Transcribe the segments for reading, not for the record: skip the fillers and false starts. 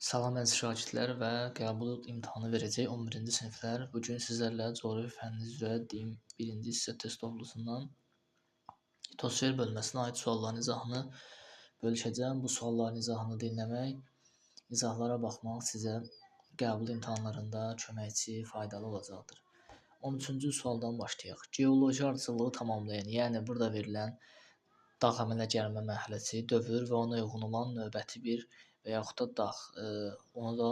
Salam əziz şagirdlər və qəbul imtahanı verəcək 11-ci siniflər. Bugün sizlərlə coğrafiya fənni üzrə din 1-ci hissə test toplusundan litosfer bölməsinə aid sualların izahını bölüşəcəm. Bu sualların izahını dinləmək, izahlara baxmaq sizə qəbul imtahanlarında köməkçi, faydalı olacaqdır. 13-cü sualdan başlayaq. Geoloji ardıcıllığı tamamlayın. Yəni burada verilən dağ əmələ gəlmə mərhələsi, dövr və ona uyğun olan növbəti bir və yaxud da dağ, ona da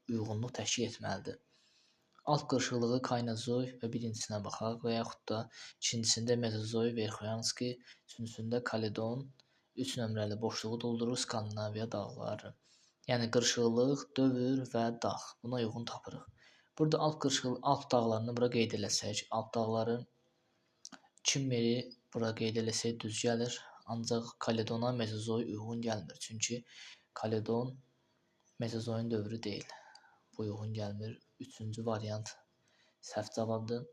uyğunluq təşkil etməlidir. Alt qırışıqlığı Kaynozoy və birincisinə baxaq və yaxud da ikincisində Mezozoy, Verxoyanski, üçüncüsündə Kaledon, 3 nömrəli boşluğu doldurur Skandinaviya dağları. Yəni qırışıqlıq, dövr və dağ. Buna uyğun tapırıq. Burada alt dağlarını bura qeyd eləsək, alt dağları Kimmeri bura qeyd eləsək düz gəlir. Ancaq Kaledona Mezozoy uyğun gəlmir. Çünki Kaledon Mezozoyun dövrü deyil. Bu uyğun gəlmir. Üçüncü variant səhv cavabdır.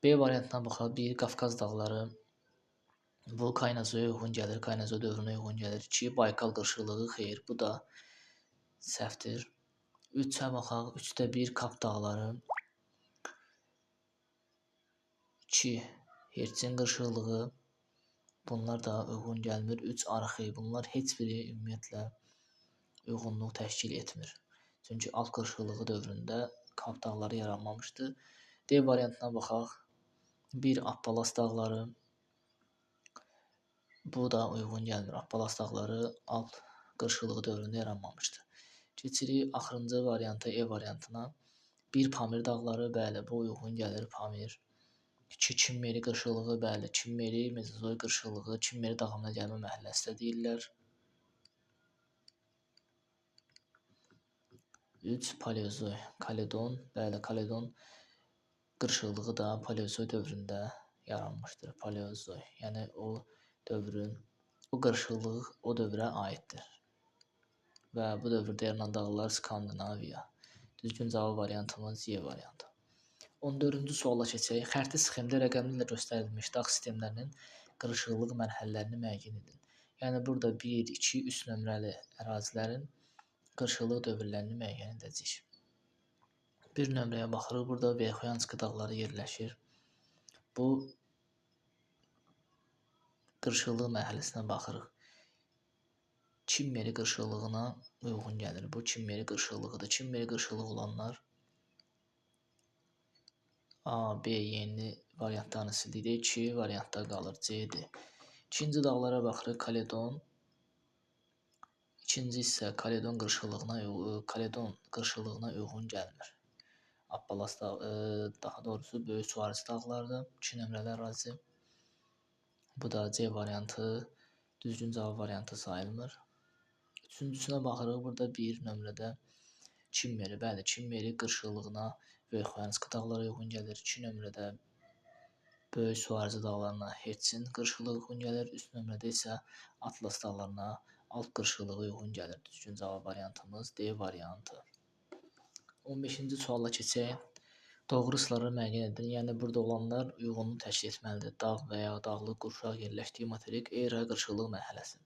B variantına baxaq. 1. Qafqaz dağları. Bu Kaynozoya uyğun gəlir. Kaynozoy dövrünə uyğun gəlir. 2. Baykal qırışıqlığı. Xeyr, bu da səhvdir. 3-ə baxaq. 3-də 1. Kap dağları. 2. Hertsin qırışıqlığı. Bunlar da uyğun gəlmir. 3. Arxey. Bunlar heç biri ümumiyyətlə uyğunluq təşkil etmir. Çünki alt qırışıqlığı dövründə Kap dağları yaranmamışdır. D variantına baxaq. 1. Appalas dağları. Bu da uyğun gəlmir. Appalas dağları alt qırışıqlığı dövründə yaranmamışdır. Keçirik axırıncı varianta, E variantına. 1. Pamir dağları. Bəli, bu uyğun gəlir. Pamir. 2. Kimmeri qırışıqlığı. Bəli, Kimmeri, Mezozoy qırışıqlığı, Kimmeri dağ əmələ gəlmə mərhələsi də deyirlər. 3. Paleozoy, Kaledon. Bəli, Kaledon qırışıqlığı da Paleozoy dövründə yaranmışdır. Paleozoy, yəni o qırışıqlıq o dövrə aiddir. Və bu dövrdə yaranan dağlar Skandinaviya. Düzgün cavab variantımız Y variantı. 14-cü suala keçək. Xərti sxemdə rəqəmli ilə göstərilmiş dağ sistemlərinin qırışıqlıq mərhələlərini müəyyən edin. Yəni burada 1, 2, 3 nömrəli ərazilərin qırışıqlıq dövrlərini müəyyən edəcəyik. Bir nömrəyə baxırıq. Burada Verxoyanski dağları yerləşir. Bu qırışıqlıq mərhələsinə baxırıq. Kimmeri qırışıqlığına uyğun gəlir. Bu Kimmeri qırışıqlığıdır. Kimmeri qırışıqlığı olanlar A, B yeni variantlarını sildik. 2 variantda qalır. C-dir. İkinci dağlara baxırıq. Kaledon. İkinci isə Kaledon qırışıqlığına uyğun gəlmir. Appalas daha doğrusu Böyük Suarez dağlarıdır. 2 nömrəli ərazi. Bu da C variantı düzgün cavab variantı sayılmır. Üçüncüsünə baxırıq. Burada bir nömrədə Kimmeri. Bəli, Kimmeri qırışıqlığına Verxoyanski dağları uyğun gəlir. 2 nömrədə Böyük Suarez dağlarına Hertsin qırışıqlığı uyğun gəlir. 3 nömrədə isə Atlas dağlarına alt qırışıqlığı uyğun gəlir. Düzgün cavab variantımız D variantı. 15-ci suala keçək. Doğru sıraları müəyyən edin. Yəni burada olanlar uyğunluq təşkil etməlidir. Dağ və ya dağlıq qurşaq yerləşdiyi materik Eira qırışıqlıq mərhələsi.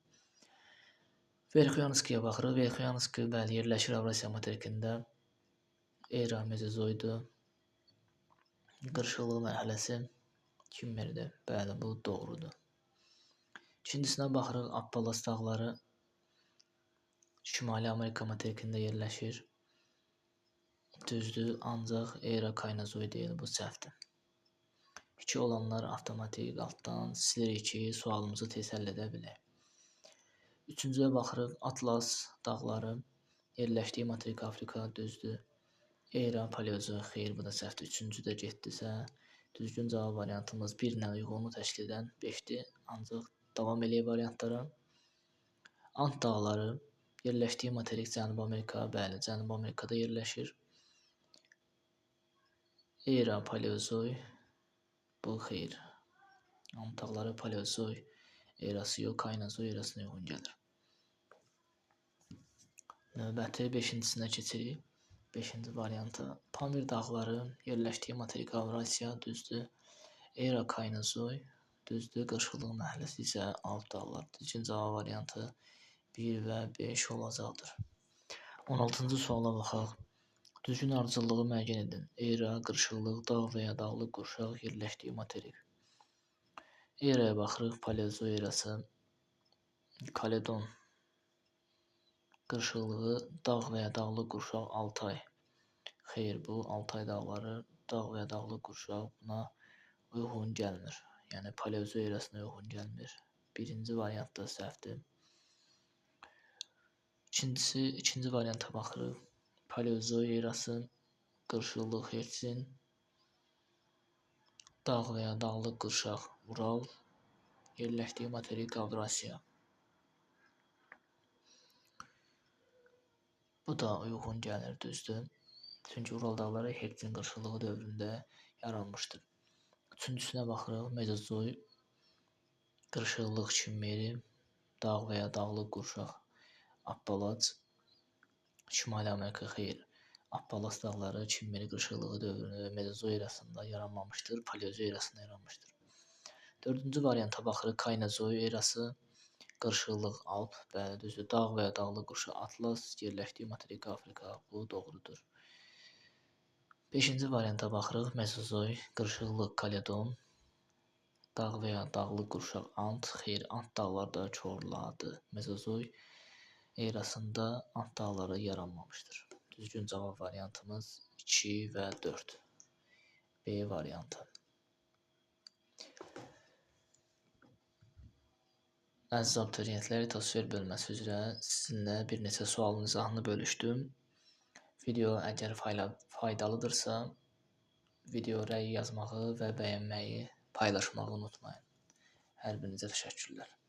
Verxoyanskiyə baxırıq. Verxoyanski bəli yerləşir Avrasiya materikində. Eira Mezozoydur. Qırışıqlıq mərhələsi Kimmeridir. Bəli, bu doğrudur. İkincisinə baxırıq. Appalas dağları Şimali Amerika materikində yerləşir. Düzdür, ancaq Eira Kaynozoy deyil, bu səhvdir. 2 olanlar avtomatik altdan silirik ki, sualımızı tez həll edə bilək. Üçüncüyə baxırıq. Atlas dağları yerləşdiyi materik Afrika, düzdür. Eira Paleozoy, xeyr, bu da səhvdir. Üçüncü də getdisə, düzgün cavab variantımız 1 ilə uyğunluq təşkil edən 5-dir. Ancaq davam eləyək variantlara. Ant dağları yerləşdiyi materik Cənubi Amerika, bəli, Cənubi Amerikada yerləşir. Eira Paleozoy, bu xeyr. Ant dağları Paleozoy erası yox, Kaynozoy erasına uyğun gəlir. Növbəti 5-cisinə keçirik. 5-ci variantı. Pamir dağları yerləşdiyi materik Avrasiya, düzdür. Eira Kaynozoy, düzdür. Qırışıqlıq mərhələsi isə alt dağlar. Düzgün cavab variantı 1 və 5 olacaqdır. 16-cı suala baxaq. Düzgün ardıcıllığı müəyyən edin. Era, qırışıqlıq, dağ və ya dağlıq qurşaq yerləşdiyi materik. Eraya baxırıq. Paleozoy erası, Kaledon. Qırışıqlığı dağ və ya dağlıq qurşaq Altay. Xeyr, bu Altay dağları, dağ və ya dağlıq qurşaq buna uyğun gəlmir. Yəni Paleozoy erasına uyğun gəlmir. Birinci variant da səhvdir. İkinci varianta baxırıq. Paleozoy erası, qırışıqlıq Hertsin, dağ və ya dağlıq qırşaq Ural, yerləşdiyi materik Avrasiya. Bu da uyğun gəlir, düzdür. Çünki Ural dağları Hertsin qırışıqlığı dövründə yaranmışdır. Üçüncüsünə baxırıq. Mezozoy, qırışıqlıq Kimmeri, dağ və ya dağlıq qurşaq Appalaç, Şimali Amerika. Xeyr, Appalaç dağları Kimmeri qırışıqlığı dövründə və Mezozoy erasında yaranmamışdır, Paleozoy erasında yaranmışdır. Dördüncü varianta baxırıq. Kaynozoy erası, qırışıqlıq Alp, bəli, düzdür. Dağ və ya dağlıq qurşaq Atlas, yerləşdiyi materik Afrika. Bu doğrudur. Beşinci varianta baxırıq. Mezozoy, qırışıqlıq Kaledon, dağ və ya dağlıq qurşaq Ant. Xeyr, Ant dağları da Çorlulardır. Mezozoy erasında Ant dağları yaranmamışdır. Düzgün cavab variantımız 2 və 4. B variantı. Əziz abituriyentlər, litosfer bölməsi üzrə sizinlə bir neçə sualın izahını bölüşdüm. Video əgər faydalıdırsa, video rəy yazmağı və bəyənməyi, paylaşmağı unutmayın. Hər birinizə təşəkkürlər.